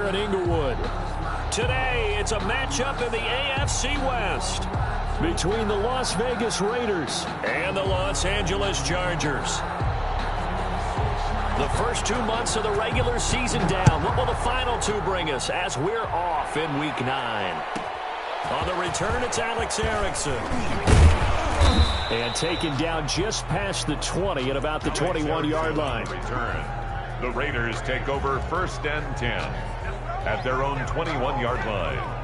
in Inglewood. Today, it's a matchup in the AFC West between the Las Vegas Raiders and the Los Angeles Chargers. The first 2 months of the regular season down. What will the final two bring us as we're off in Week 9? On the return, it's Alex Erickson. And taken down just past the 20 at about the 21-yard line. Return. The Raiders take over 1st and 10 at their own 21-yard line.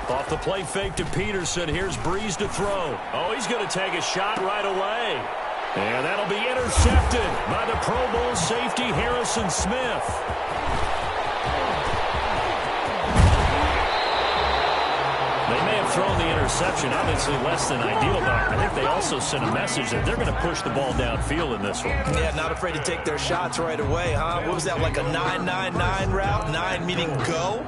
Off the play fake to Peterson. Here's Breeze to throw. Oh, he's going to take a shot right away. And that'll be intercepted by the Pro Bowl safety Harrison Smith. They may have thrown the interception, obviously less than ideal, but I think they also sent a message that they're going to push the ball downfield in this one. Yeah, not afraid to take their shots right away, huh? What was that, like a 9-9-9 route? 9 meaning go?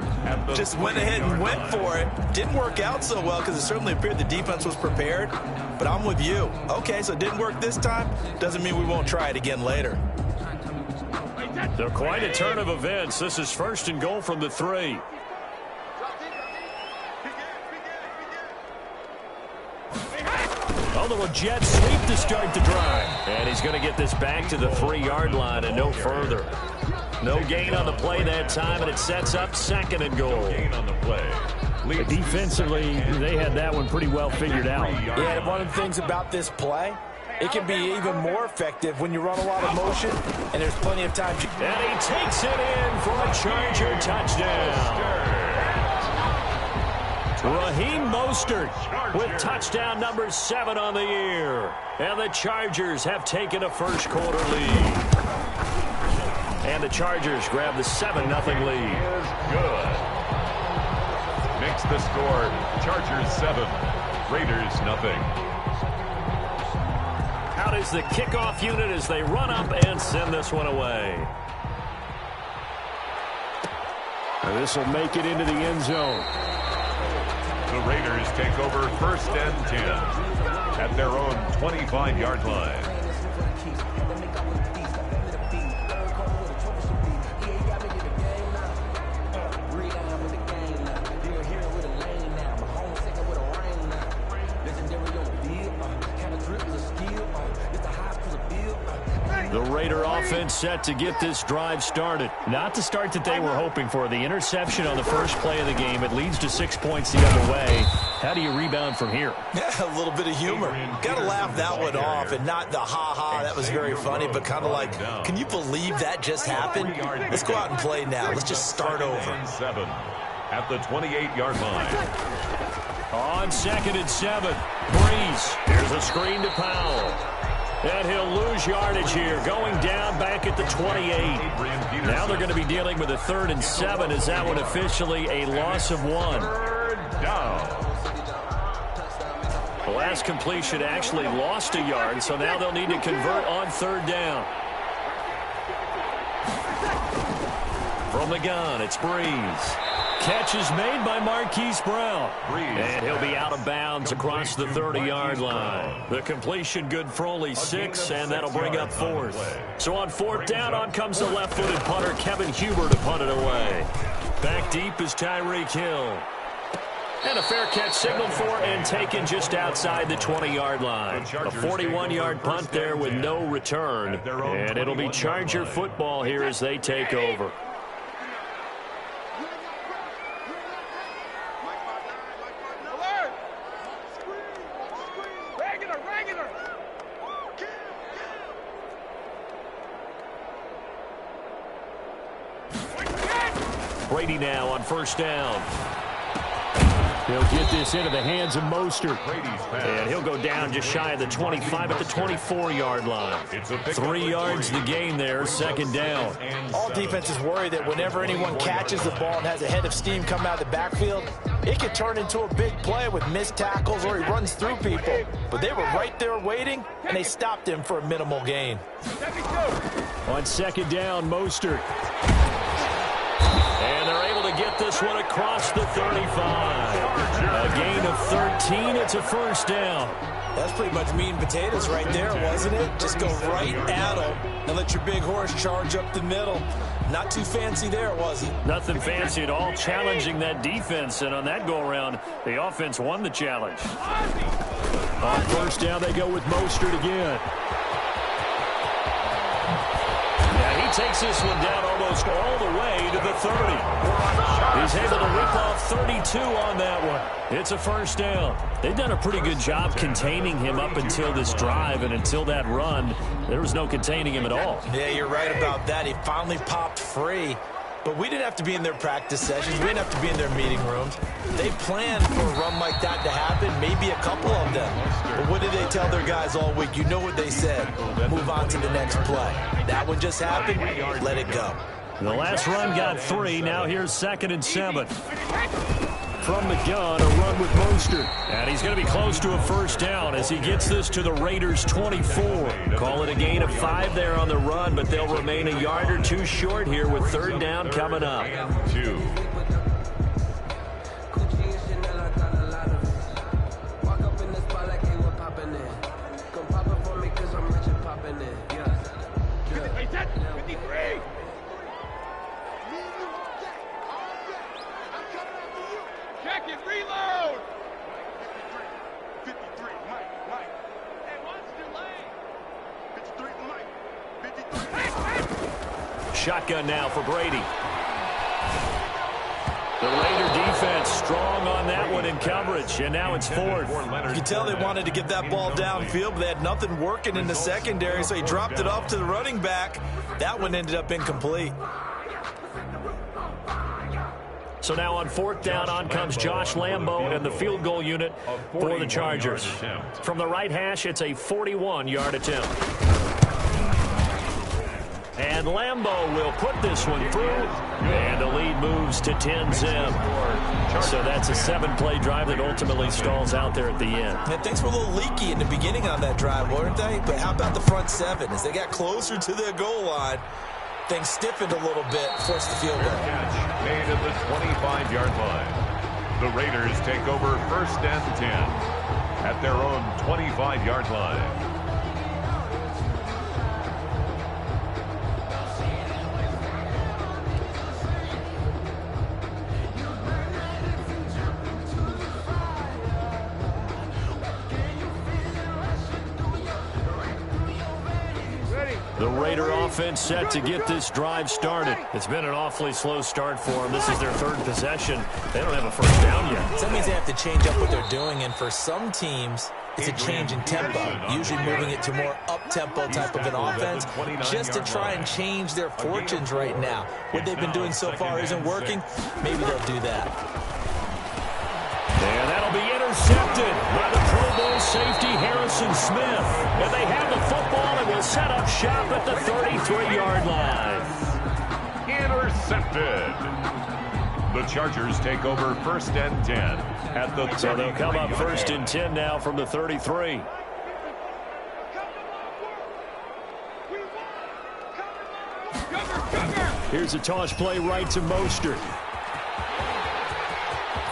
Just went ahead and went for it. Didn't work out so well because it certainly appeared the defense was prepared. But I'm with you. Okay, so it didn't work this time. Doesn't mean we won't try it again later. So quite a turn of events. This is 1st and goal from the 3. A little jet sweep to start the drive. And he's going to get this back to the 3-yard line and no further. No gain on the play that time, and it sets up 2nd and goal. No gain on the play. Defensively, they had that one pretty well figured out. Yeah, one of the things about this play, it can be even more effective when you run a lot of motion, and there's plenty of time. And he takes it in for a Charger touchdown. Raheem Mostert with touchdown number 7 on the year. And the Chargers have taken a first-quarter lead. And the Chargers grab the 7-0 lead. Good. Makes the score Chargers 7, Raiders nothing. Out is the kickoff unit as they run up and send this one away. And this will make it into the end zone. The Raiders take over 1st and 10 at their own 25-yard line. The Raider offense set to get this drive started. Not the start that they were hoping for. The interception on the first play of the game. It leads to 6 points the other way. How do you rebound from here? Yeah, a little bit of humor. Got to laugh that one off and not the ha-ha. That was very funny, but kind of like, can you believe that just happened? Let's go out and play now. Let's just start over. 7 at the 28-yard line. On 2nd and 7. Breeze. Here's a screen to Powell. And he'll lose yardage here, going down back at the 28. Now they're going to be dealing with a 3rd and 7. Is that one officially a loss of 1? 3rd down. The last completion actually lost a yard, so now they'll need to convert on 3rd down. From the gun, it's Breeze. Catch is made by Marquise Brown. And he'll be out of bounds across the 30-yard line. The completion good for only 6, and that'll bring up 4th. So on 4th down, on comes the left-footed punter, Kevin Huber, to punt it away. Back deep is Tyreek Hill. And a fair catch signaled for and taken just outside the 20-yard line. A 41-yard punt there with no return. And it'll be Charger football here as they take over. Brady now on 1st down. He'll get this into the hands of Mostert. And he'll go down just shy of the 25 at the 24-yard line. 3 yards the gain there, second down. All defenses worry that whenever anyone catches the ball and has a head of steam come out of the backfield, it could turn into a big play with missed tackles or he runs through people. But they were right there waiting, and they stopped him for a minimal gain. On second down, Mostert. And they're able to get this one across the 35. A gain of 13. It's a first down. That's pretty much meat and potatoes right there, wasn't it? Just go right at them and let your big horse charge up the middle. Not too fancy there, was it? Nothing fancy at all, challenging that defense. And on that go-around, the offense won the challenge. On first down, they go with Mostert again. Yeah, he takes this one down almost all the way to the 30. He's able to rip off 32 on that one. It's a first down. They've done a pretty good job containing him up until this drive, and until that run, there was no containing him at all. Yeah, you're right about that. He finally popped free. But we didn't have to be in their practice sessions. We didn't have to be in their meeting rooms. They planned for a run like that to happen, maybe a couple of them. But what did they tell their guys all week? You know what they said. Move on to the next play. That one just happened. Let it go. The last run got 3. Now here's 2nd and 7. From the gun, a run with Mostert. And he's going to be close to a first down as he gets this to the Raiders' 24. Call it a gain of 5 there on the run, but they'll remain a yard or 2 short here with third down coming up. 2. Shotgun now for Brady. The Raider defense strong on that one in coverage, and now it's 4th. You can tell they wanted to get that ball downfield, but they had nothing working in the secondary, so he dropped it off to the running back. That one ended up incomplete. So now on 4th down, on comes Josh Lambo and the field goal unit for the Chargers. From the right hash, it's a 41-yard attempt. And Lambo will put this one through, and the lead moves to 10-zip. So that's a 7-play drive that ultimately stalls out there at the end. And things were a little leaky in the beginning on that drive, weren't they? But how about the front 7? As they got closer to their goal line, things stiffened a little bit, forced the field goal. Catch made at the 25-yard line. The Raiders take over 1st and 10 at their own 25-yard line. The Raider offense set to get this drive started. It's been an awfully slow start for them. This is their 3rd possession. They don't have a first down yet. So that means they have to change up what they're doing, and for some teams, it's a change in tempo, usually moving it to more up-tempo type of an offense, just to try and change their fortunes right now. What they've been doing so far isn't working. Maybe they'll do that. And that'll be intercepted by the Pro Bowl safety Harrison Smith. And they have the football and will set up shop at the 33-yard line. Intercepted. The Chargers take over 1st and 10 at the 33. So they'll come up 1st and 10 now from the 33. Here's a toss play right to Mostert.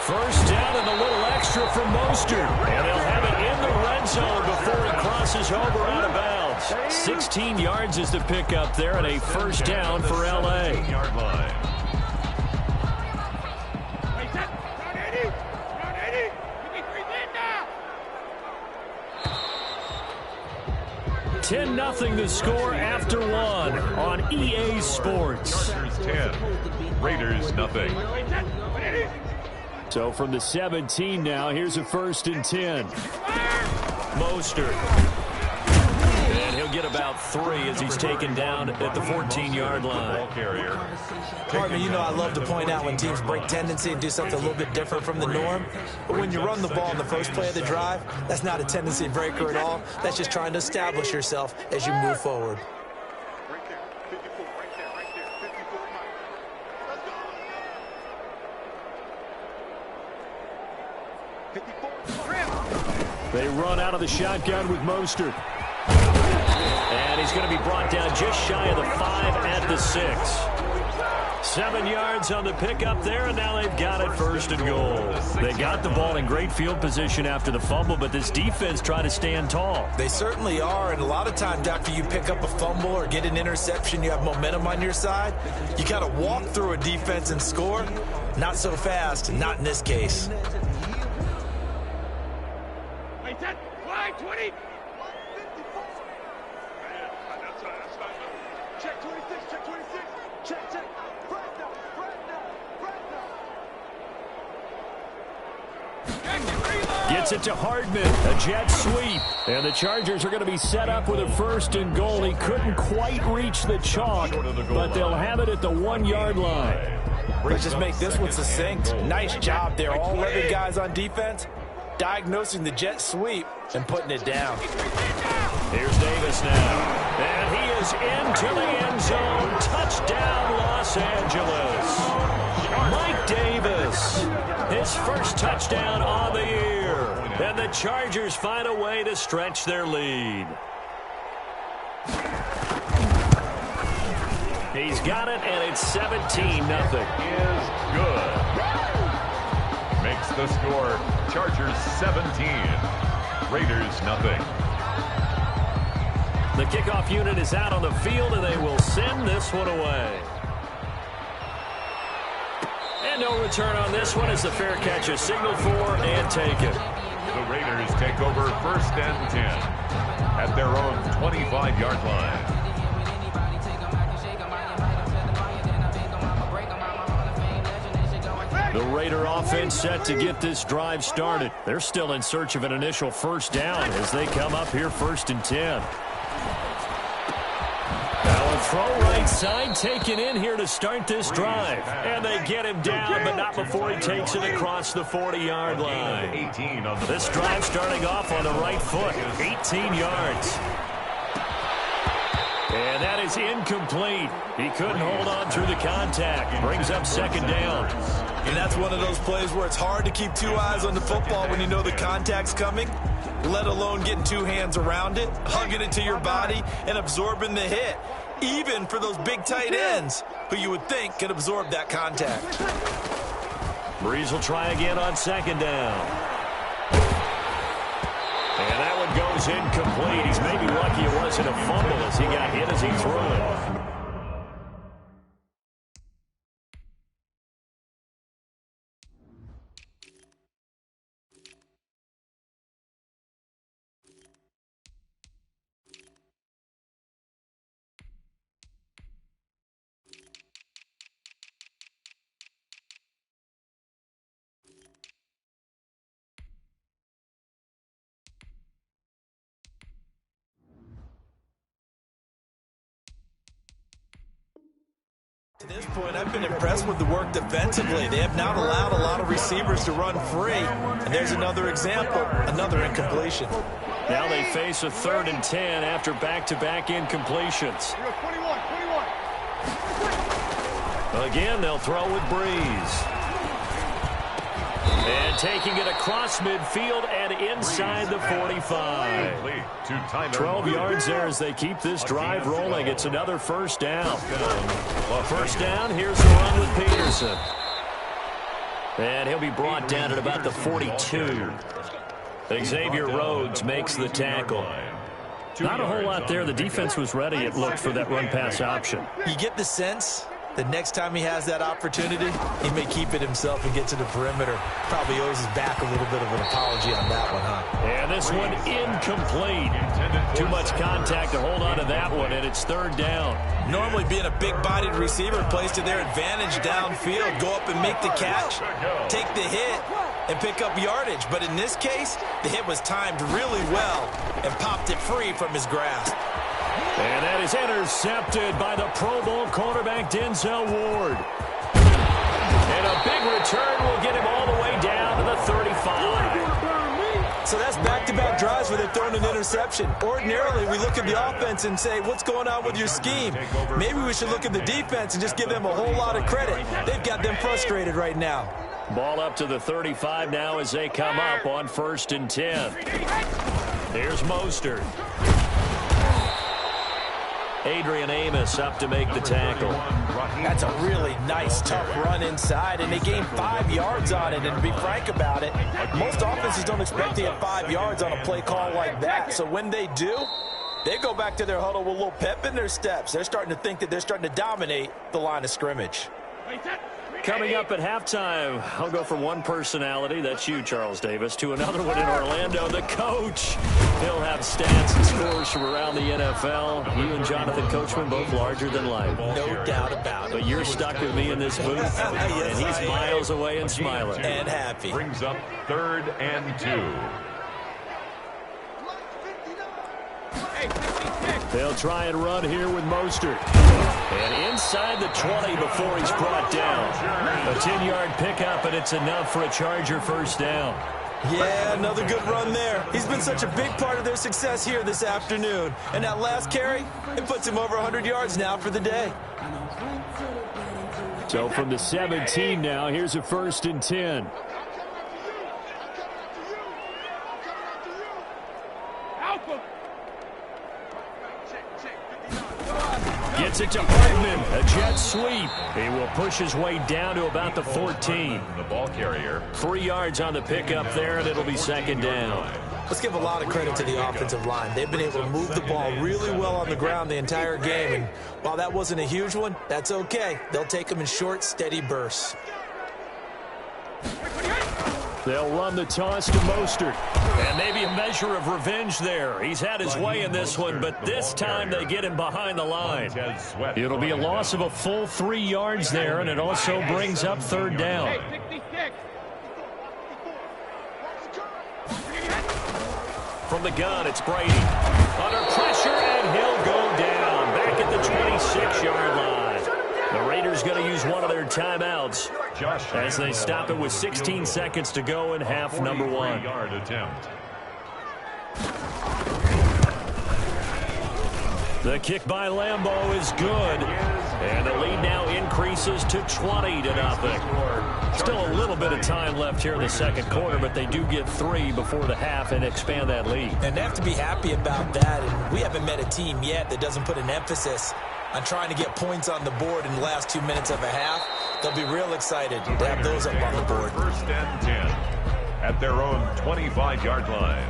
First down and a little extra for Mostert. And they'll have it in the red zone before he crosses over out of bounds. 16 yards is the pickup there and a first down for L.A. 10-0 the score after 1 on EA Sports. Chargers 10, Raiders nothing. So from the 17 now, here's a 1st and 10. Mostert. And he'll get about 3 as he's taken down at the 14-yard line. Partner, you know I love to point out when teams break tendency and do something a little bit different from the norm. But when you run the ball in the first play of the drive, that's not a tendency breaker at all. That's just trying to establish yourself as you move forward. They run out of the shotgun with Mostert. And he's going to be brought down just shy of the 5 at the 6. 7 yards on the pickup there, and now they've got it 1st and goal. They got the ball in great field position after the fumble, but this defense tried to stand tall. They certainly are, and a lot of times after you pick up a fumble or get an interception, you have momentum on your side. You kind of walk through a defense and score. Not so fast, not in this case. 20. Check 26, check 26. Check. Gets it to Hardman, a jet sweep. And the Chargers are going to be set up with a 1st and goal. He couldn't quite reach the chalk, but they'll have it at the 1-yard line. Let's just make this one succinct. Nice job there. All 11 guys on defense diagnosing the jet sweep and putting it down. Here's Davis now. And he is into the end zone. Touchdown, Los Angeles. Mike Davis, his first touchdown on the year. And the Chargers find a way to stretch their lead. He's got it, and it's 17-0. Is good. Makes the score Chargers 17, Raiders nothing. The kickoff unit is out on the field, and they will send this one away. And no return on this one as the fair catch is signaled for and taken. The Raiders take over 1st and 10 at their own 25-yard line. The Raider offense set to get this drive started. They're still in search of an initial 1st down as they come up here 1st and 10. Now a throw right side taken in here to start this drive. And they get him down, but not before he takes it across the 40-yard line. This drive starting off on the right foot, 18 yards. And that is incomplete. He couldn't hold on through the contact. Brings up 2nd down. And that's one of those plays where it's hard to keep 2 eyes on the football when you know the contact's coming, let alone getting 2 hands around it, hugging it to your body, and absorbing the hit, even for those big tight ends who you would think could absorb that contact. Breeze will try again on 2nd down. And that one goes incomplete. He's maybe lucky it wasn't a fumble as he got hit as he threw it. To this point, I've been impressed with the work defensively. They have not allowed a lot of receivers to run free. And there's another example, another incompletion. Now they face a 3rd and 10 after back-to-back incompletions. Again, they'll throw with Breeze. And taking it across midfield and inside the 45. 12 yards there as they keep this drive rolling. It's another 1st down. 1st down, here's the run with Peterson. And he'll be brought down at about the 42. Xavier Rhodes makes the tackle. Not a whole lot there. The defense was ready, it looked, for that run-pass option. You get the sense the next time he has that opportunity, he may keep it himself and get to the perimeter. Probably owes his back a little bit of an apology on that one, huh? And this one incomplete. Too much contact to hold on to that one, and it's 3rd down. Normally being a big-bodied receiver plays to their advantage downfield. Go up and make the catch, take the hit, and pick up yardage. But in this case, the hit was timed really well and popped it free from his grasp. is intercepted by the Pro Bowl cornerback Denzel Ward. And a big return will get him all the way down to the 35. So that's back-to-back drives where they've thrown an interception. Ordinarily, we look at the offense and say, what's going on with your scheme? Maybe we should look at the defense and just give them a whole lot of credit. They've got them frustrated right now. Ball up to the 35 now as they come up on 1st and 10. Here's Mostert. Adrian Amos up to make the tackle. That's a really nice, tough run inside, and they gained 5 yards on it. And to be frank about it, most offenses don't expect to get 5 yards on a play call like that. So when they do, they go back to their huddle with a little pep in their steps. They're starting to think that they're starting to dominate the line of scrimmage. Coming up at halftime, I'll go from one personality, that's you, Charles Davis, to another one in Orlando, the coach. He'll have stats and scores from around the NFL. You and Jonathan Coachman both larger than life. No doubt about it. But you're stuck with me in this booth, Yes, and he's miles away and smiling. And happy. Brings up 3rd and 2. They'll try and run here with Mostert. And inside the 20 before he's brought down. A 10-yard pickup, and it's enough for a Charger first down. Yeah, another good run there. He's been such a big part of their success here this afternoon. And that last carry, it puts him over 100 yards now for the day. So from the 17 now, here's a 1st and 10. Gets it to Hardman, a jet sweep. He will push his way down to about the 14. The ball carrier. 3 yards on the pickup there, and it'll be 2nd down. Let's give a lot of credit to the offensive line. They've been able to move the ball really well on the ground the entire game. And while that wasn't a huge one, that's okay. They'll take them in short, steady bursts. They'll run the toss to Mostert. And maybe a measure of revenge there. He's had his way in this one, but this time they get him behind the line. It'll be a loss of a full 3 yards there, and it also brings up 3rd down. From the gun, it's Brady. Under pressure, and he'll go down. Back at the 26-yard line. The Raiders going to use one of their timeouts as they stop it with 16 seconds to go in half number 1. The kick by Lambeau is good. And the lead now increases to 20-0. Still a little bit of time left here in the second quarter, but they do get 3 before the half and expand that lead. And they have to be happy about that. And we haven't met a team yet that doesn't put an emphasis on trying to get points on the board in the last 2 minutes of a half. They'll be real excited to have those up on the board. 1st and 10 at their own 25-yard line.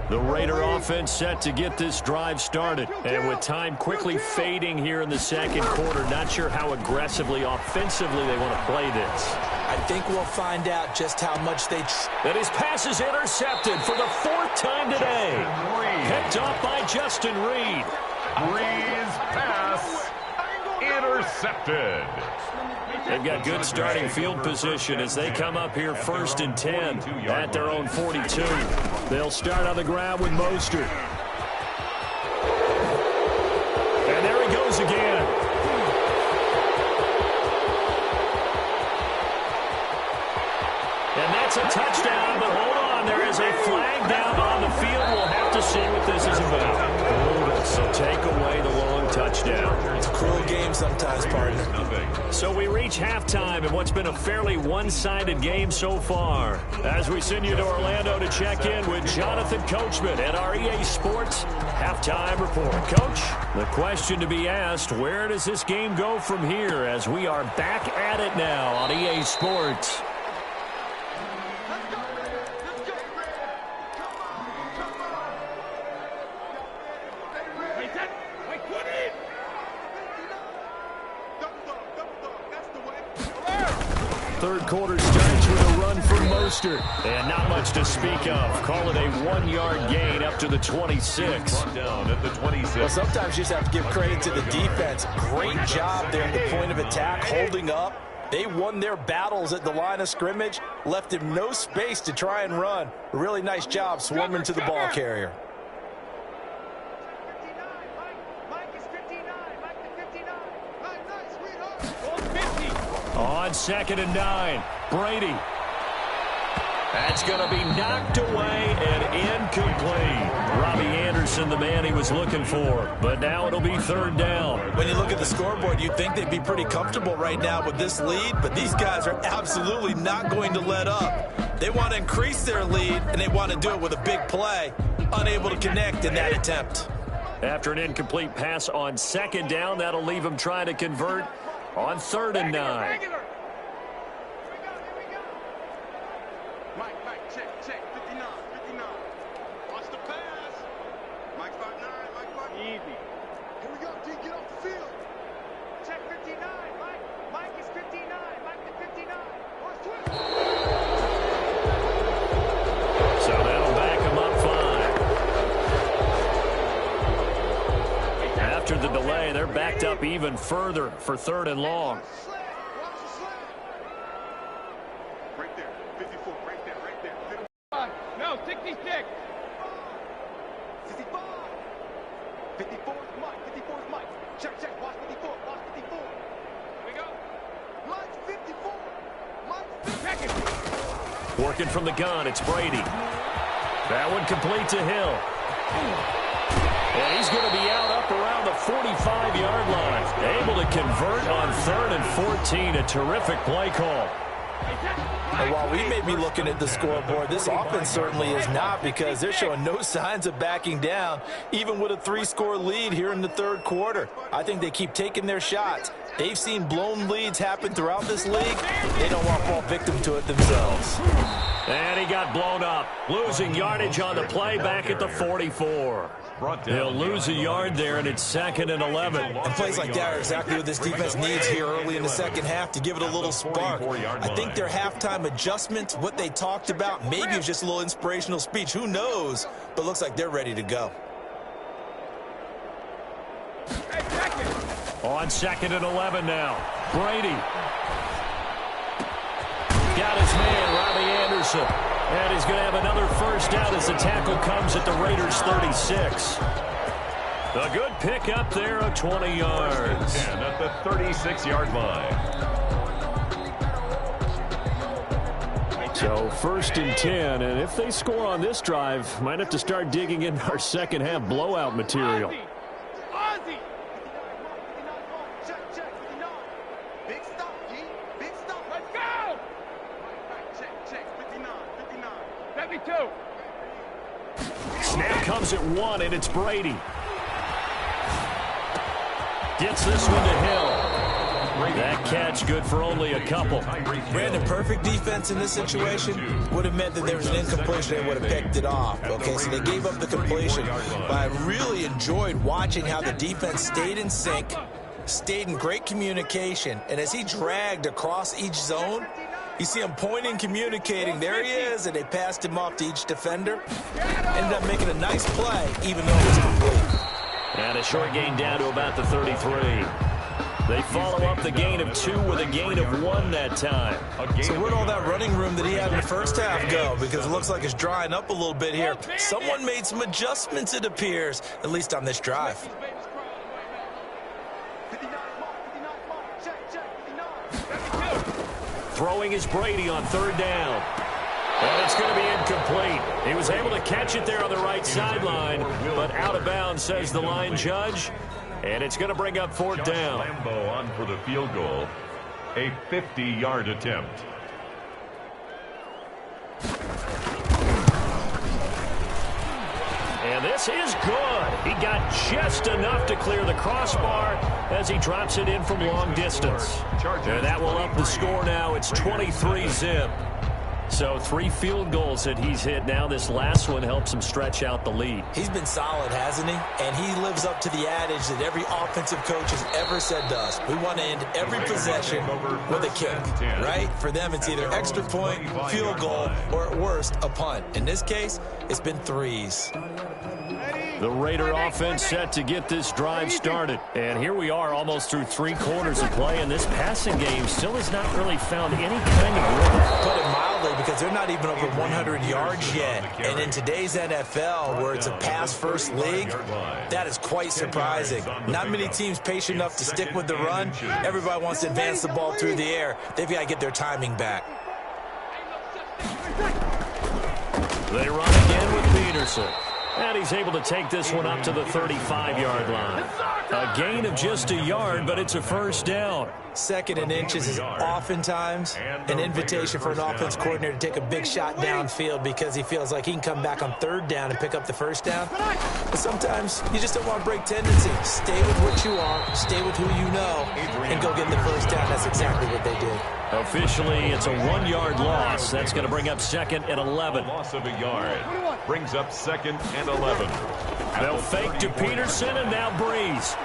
The Raider offense set to get this drive started. And with time quickly fading here in the second quarter, not sure how aggressively, offensively they want to play this. I think we'll find out just how much they... And his pass is intercepted for the 4th time today. Picked off by Justin Reed. Reed's pass intercepted. They've got good starting field position as they come up here 1st and 10 at their own 42. They'll start on the ground with Mostert. And there he goes again. And that's a touchdown, but hold on, there is a flag down on the field. We'll have to see what this is about. So take away the long touchdown. It's a cruel game sometimes, partner. So we reach halftime in what's been a fairly one-sided game so far. As we send you to Orlando to check in with Jonathan Coachman at our EA Sports Halftime Report. Coach, the question to be asked, where does this game go from here as we are back at it now on EA Sports? Third quarter starts with a run from Mostert. And not much to speak of. Call it a 1-yard gain up to the 26. Down at the 26. Well, sometimes you just have to give credit to the defense. Great job there at the point of attack, holding up They won their battles at the line of scrimmage, left him no space to try and run. A really nice job swarming to the ball carrier. On 2nd and 9, Brady. That's going to be knocked away and incomplete. Robbie Anderson, the man he was looking for. But now it'll be 3rd down. When you look at the scoreboard, you'd think they'd be pretty comfortable right now with this lead, but these guys are absolutely not going to let up. They want to increase their lead, and they want to do it with a big play. Unable to connect in that attempt. After an incomplete pass on 2nd down, that'll leave them trying to convert on 3rd and 9. After the delay, they're backed up even further for 3rd and long. Right there, 54, right there. No, 66. 65. 54 is Mike, 54 is Mike. Check, watch 54, watch 54. Here we go. Mike's 54. Mike's 54. Working from the gun, it's Brady. That one complete to Hill. And he's going to be out up around the 45-yard line. Able to convert on 3rd and 14. A terrific play call. And while we may be looking at the scoreboard, this offense certainly is not, because they're showing no signs of backing down, even with a 3-score lead here in the 3rd quarter. I think they keep taking their shots. They've seen blown leads happen throughout this league. They don't want to fall victim to it themselves. And he got blown up, losing yardage on the play back at the 44. He'll lose a yard there, and it's 2nd and 11. And plays like that are exactly what this defense needs here early in the 2nd half to give it a little spark. I think their halftime adjustments, what they talked about, maybe it was just a little inspirational speech. Who knows? But looks like they're ready to go. On 2nd and 11 now, Brady. Got his man, Robbie Anderson. And he's going to have another 1st down as the tackle comes at the Raiders' 36. A good pick up there of 20 yards. And at the 36-yard line. So 1st and 10, and if they score on this drive, might have to start digging in our 2nd half blowout material. Ozzy. Check, 59. Big stop, G. Big stop. Let's go. Check, 59. 72. Snap comes at 1, and it's Brady. Gets this one to Hill. That catch good for only a couple. Brandon, perfect defense in this situation would have meant that there was an incompletion. They would have picked it off. Okay, so they gave up the completion. But I really enjoyed watching how the defense stayed in sync, stayed in great communication, and as he dragged across each zone, you see him pointing, communicating. There he is, and they passed him off to each defender. Ended up making a nice play, even though it was complete. And a short gain down to about the 33. They follow up the gain of 2 with a gain of 1 that time. So where'd all that running room that he had in the 1st half go? Because it looks like it's drying up a little bit here. Someone made some adjustments, it appears, at least on this drive. Throwing is Brady on 3rd down. And it's going to be incomplete. He was able to catch it there on the right sideline, but out of bounds, says the line judge. And it's going to bring up 4th down. Lambo on for the field goal. A 50-yard attempt. And this is good. He got just enough to clear the crossbar as he drops it in from long distance. And that will up the score now. It's 23-zip. So 3 field goals that he's hit now. This last one helps him stretch out the lead. He's been solid, hasn't he? And he lives up to the adage that every offensive coach has ever said to us. We want to end every possession with a kick, right? For them, it's either extra point, field goal, or at worst, a punt. In this case, it's been 3s. The Raider offense set to get this drive started. And here we are almost through 3 quarters of play, and this passing game still has not really found any kind of rhythm. Put it mildly, because they're not even over 100 yards yet. And in today's NFL, where it's a pass-first league, that is quite surprising. Not many teams patient enough to stick with the run. Everybody wants to advance the ball through the air. They've got to get their timing back. They run again with Peterson. And he's able to take this one up to the 35-yard line. A gain of just a yard, but it's a first down. 2nd and inches is oftentimes an invitation for an offense coordinator to take a big shot downfield because he feels like he can come back on 3rd down and pick up the first down. But sometimes you just don't want to break tendency. Stay with what you are, stay with who you know, and go get the first down. That's exactly what they did. Officially, it's a 1-yard loss. That's going to bring up 2nd and 11. Loss of a yard brings up 2nd and 11. They'll fake to Peterson, and now Breeze.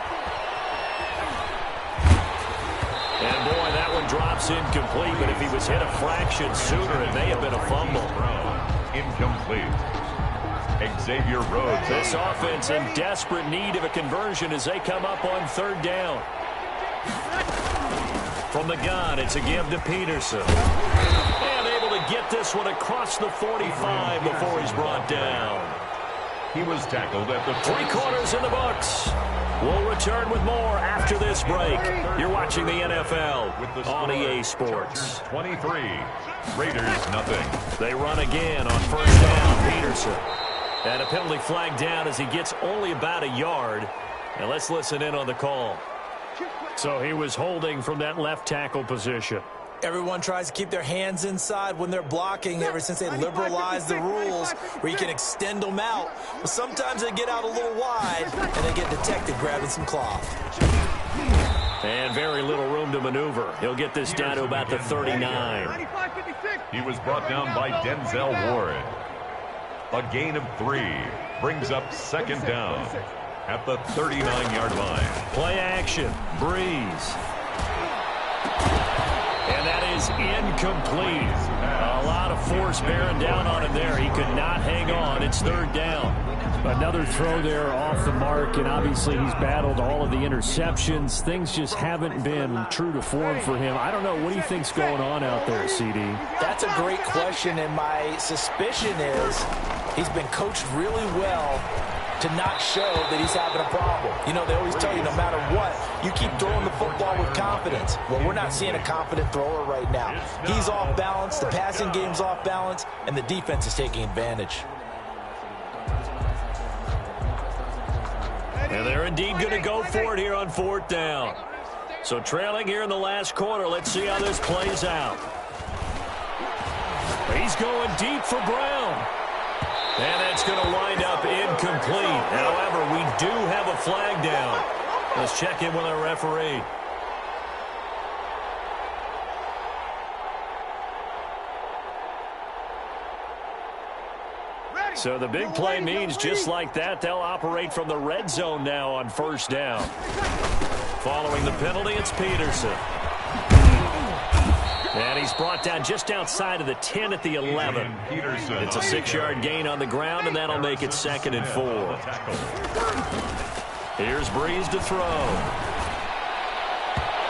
And, boy, that one drops incomplete, but if he was hit a fraction sooner, it may have been a fumble. Incomplete. Xavier Rhodes. This offense in desperate need of a conversion as they come up on 3rd down. From the gun, it's a give to Peterson. And able to get this one across the 45 before he's brought down. He was tackled at the 3 quarters in the books. We'll return with more after this break. You're watching the NFL on EA Sports. 23, Raiders nothing. They run again on 1st down, Peterson. And a penalty flag down as he gets only about a yard. And let's listen in on the call. So he was holding from that left tackle position. Everyone tries to keep their hands inside when they're blocking ever since they liberalized the rules where you can extend them out. But sometimes they get out a little wide and they get detected grabbing some cloth. And very little room to maneuver. He'll get this down to about the 39. He was brought down by Denzel Ward. A gain of 3 brings up 2nd down at the 39-yard line. Play action. Breeze. And that is incomplete. A lot of force bearing down on him there. He could not hang on. It's 3rd down. Another throw there off the mark, and obviously he's battled all of the interceptions. Things just haven't been true to form for him. I don't know. What do you think's going on out there, CD? That's a great question, and my suspicion is he's been coached really well to not show that he's having a problem. You know, they always tell you no matter what, you keep throwing the football with confidence. Well, we're not seeing a confident thrower right now. He's off balance, the passing game's off balance, and the defense is taking advantage. And they're indeed going to go for it here on 4th down. So trailing here in the last quarter, let's see how this plays out. He's going deep for Brown. And that's going to wind up incomplete. However, we do have a flag down. Let's check in with our referee. So the big play means just like that, they'll operate from the red zone now on 1st down. Following the penalty, it's Peterson. And he's brought down just outside of the 10 at the 11. It's a 6-yard gain on the ground, and that'll make it 2nd and 4. Here's Breeze to throw.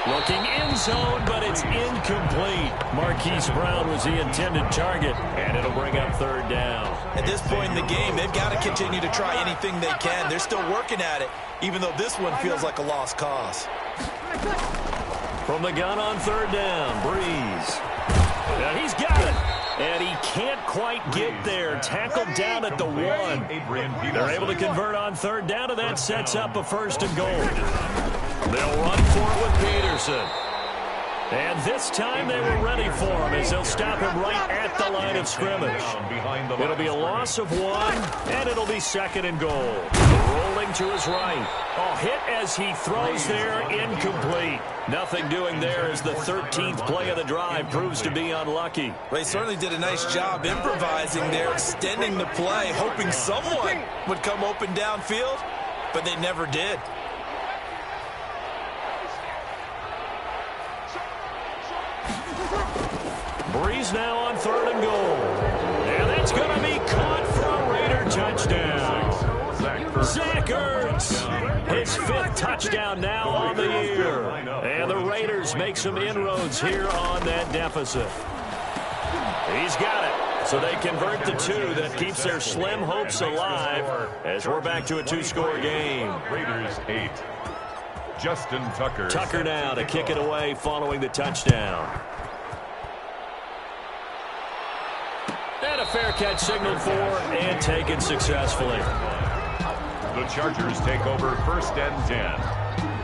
Looking in zone, but it's incomplete. Marquise Brown was the intended target, and it'll bring up 3rd down. At this point in the game, they've got to continue to try anything they can. They're still working at it, even though this one feels like a lost cause. From the gun on 3rd down, Breeze. And he's got it. And he can't quite get there. Tackled down at the 1. They're able to convert on 3rd down, and that sets up a 1st and goal. They'll run for it with Peterson. And this time they were ready for him as they'll stop him right at the line of scrimmage. It'll be a loss of 1, and it'll be 2nd and goal. Rolling him to his right. Oh, hit as he throws there, incomplete. Nothing doing there as the 13th play of the drive proves to be unlucky. They certainly did a nice job improvising there, extending the play, hoping someone would come open downfield, but they never did. Breeze now on 3rd and goal. And that's going to be caught for a Raider touchdown. Zach Ertz, his 5th touchdown now on the year. And the Raiders make some inroads here on that deficit. He's got it. So they convert the 2. That keeps their slim hopes alive as we're back to a 2-score game. Raiders 8. Justin Tucker. Tucker now to kick it away following the touchdown. And a fair catch signaled for and taken successfully. The Chargers take over 1st and 10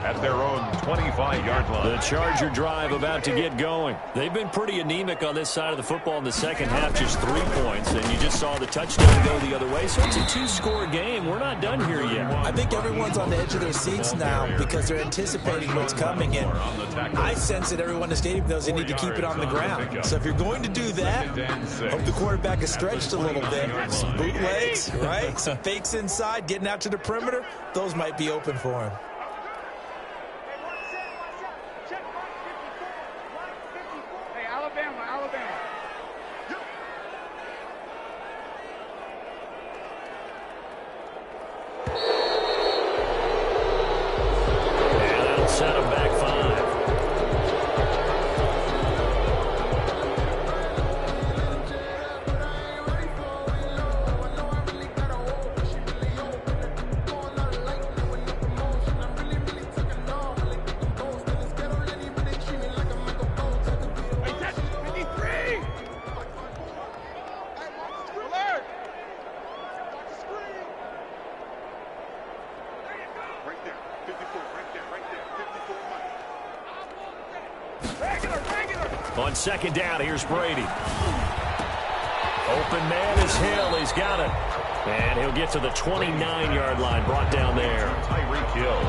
at their own 25-yard line. The Charger drive about to get going. They've been pretty anemic on this side of the football in the second half, just 3 points, and you just saw the touchdown go the other way. So it's a 2-score game. We're not done here yet. I think everyone's on the edge of their seats now because they're anticipating what's coming in. I sense that everyone in the stadium knows they need to keep it on the ground. So if you're going to do that, hope the quarterback is stretched a little bit. Some bootlegs, right? Some fakes inside, getting out to the perimeter. Those might be open for him. Set him back 5. On 2nd down, here's Brady. Open man is Hill. He's got it. And he'll get to the 29-yard line, brought down there. Tyreek Hill.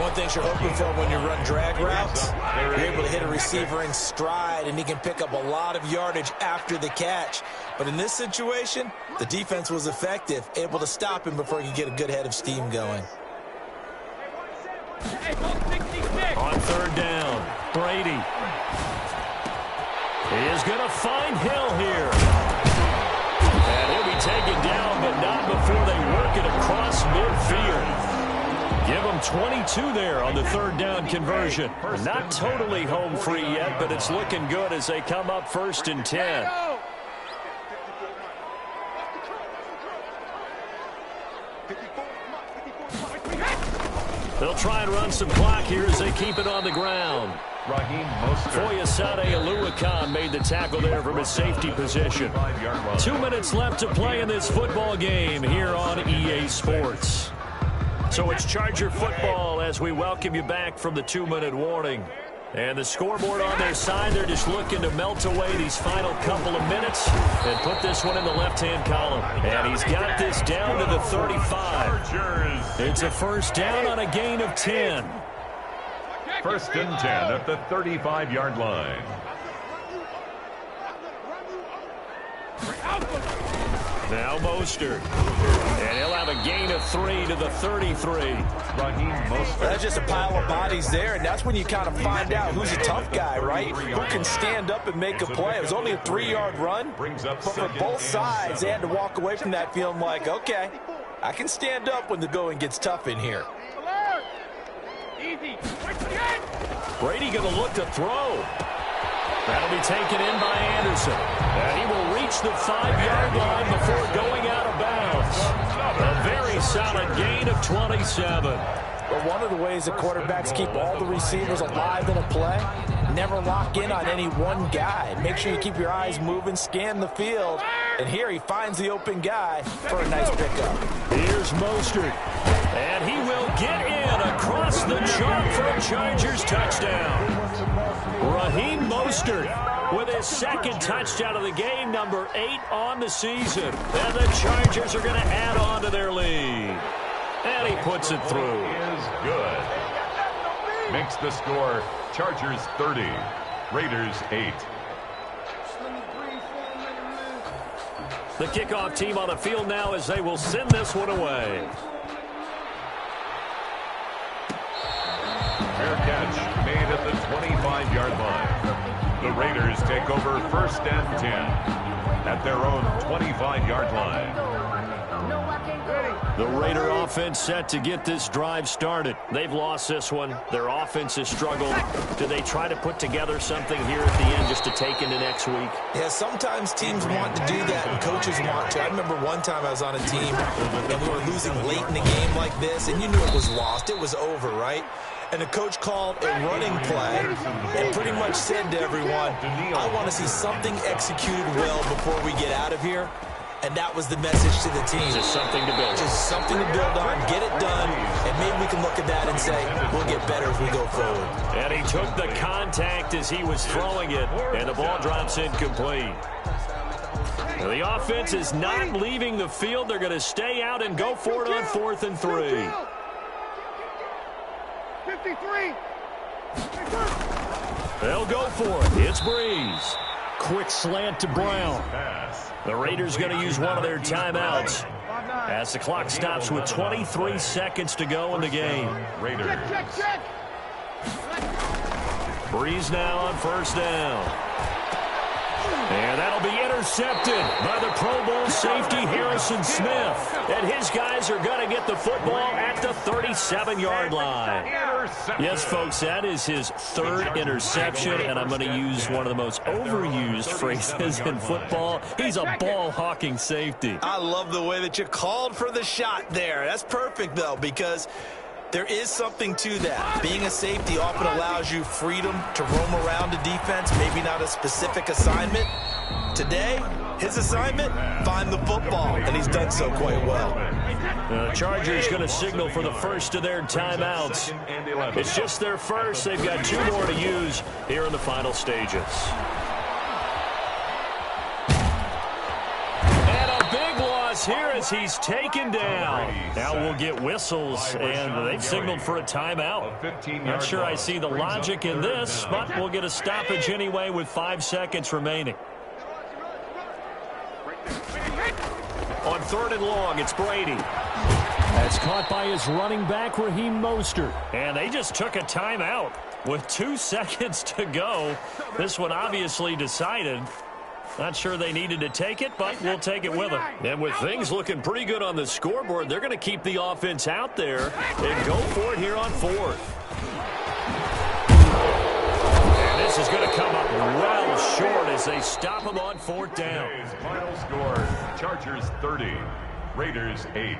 One thing you're hoping for when you run drag routes, you're able to hit a receiver in stride, and he can pick up a lot of yardage after the catch. But in this situation, the defense was effective, able to stop him before he could get a good head of steam going. On 3rd down, Brady. He is going to find Hill here. And he'll be taken down, but not before they work it across midfield. Give him 22 there on the 3rd down conversion. Not totally home free yet, but it's looking good as they come up 1st and 10. They'll try and run some clock here as they keep it on the ground. Raheem Mostert. Foyesade Aluakan made the tackle there from his safety position. 2 minutes left to play in this football game here on EA Sports. So it's Charger football as we welcome you back from the 2-minute warning. And the scoreboard on their side, they're just looking to melt away these final couple of minutes and put this one in the left-hand column. And he's got this down to the 35. It's a 1st down on a gain of 10. 1st and 10 at the 35-yard line. Now Mostert. And he'll have a gain of 3 to the 33. Raheem Mostert. That's just a pile of bodies there, and that's when you kind of find out who's a tough guy, right? Who can stand up and make a play. It was only a 3-yard run, but for both sides, they had to walk away from that feeling like, okay, I can stand up when the going gets tough in here. Brady going to look to throw. That'll be taken in by Anderson. And he will reach the 5-yard line before going out of bounds. A very solid gain of 27. But one of the ways that quarterbacks keep all the receivers alive in a play, never lock in on any one guy. Make sure you keep your eyes moving, scan the field. And here he finds the open guy for a nice pickup. Here's Mostert. And he will get in across the chalk for a Chargers touchdown. Raheem Mostert with his 2nd touchdown of the game, number 8 on the season. And the Chargers are going to add on to their lead. And he puts it through. Is good. Makes the score Chargers 30, Raiders 8. The kickoff team on the field now as they will send this one away. Fair catch made at the 25-yard line. The Raiders take over 1st and 10 at their own 25-yard line. The Raider offense set to get this drive started. They've lost this one. Their offense has struggled. Do they try to put together something here at the end just to take into next week? Yeah, sometimes teams want to do that and coaches want to. I remember one time I was on a team and we were losing late in the game like this, and you knew it was lost. It was over, right? And the coach called a running play and pretty much said to everyone, I want to see something executed well before we get out of here. And that was the message to the team. Just something to build. Just something to build on, get it done, and maybe we can look at that and say, we'll get better as we go forward. And he took the contact as he was throwing it, and the ball drops incomplete. Now, the offense is not leaving the field. They're going to stay out and go for it on 4th and 3. 53. They'll go for it. It's Breeze. Quick slant to Brown. The Raiders going to use one of their timeouts as the clock stops with 23 seconds to go in the game. Raiders. Check. Breeze now on 1st down. And that'll be intercepted by the Pro Bowl safety Harrison Smith. And his guys are going to get the football at the 37-yard line. Yes, folks, that is his 3rd interception, and I'm going to use one of the most overused phrases in football. He's a ball-hawking safety. I love the way that you called for the shot there. That's perfect, though, because there is something to that. Being a safety often allows you freedom to roam around a defense, maybe not a specific assignment. Today, his assignment, find the football, and he's done so quite well. The Chargers going to signal for the first of their timeouts. It's just their first. They've got 2 more to use here in the final stages. Here as he's taken down. Now we'll get whistles, and they've signaled for a timeout. Not sure I see the logic in this, but we'll get a stoppage anyway with 5 seconds remaining. On 3rd and long, it's Brady. That's caught by his running back, Raheem Mostert. And they just took a timeout with 2 seconds to go. This one obviously decided. Not sure they needed to take it, but we'll take it with them. And with things looking pretty good on the scoreboard, they're going to keep the offense out there and go for it here on 4th. And this is going to come up well short as they stop him on 4th down. Final score, Chargers 30, Raiders 8.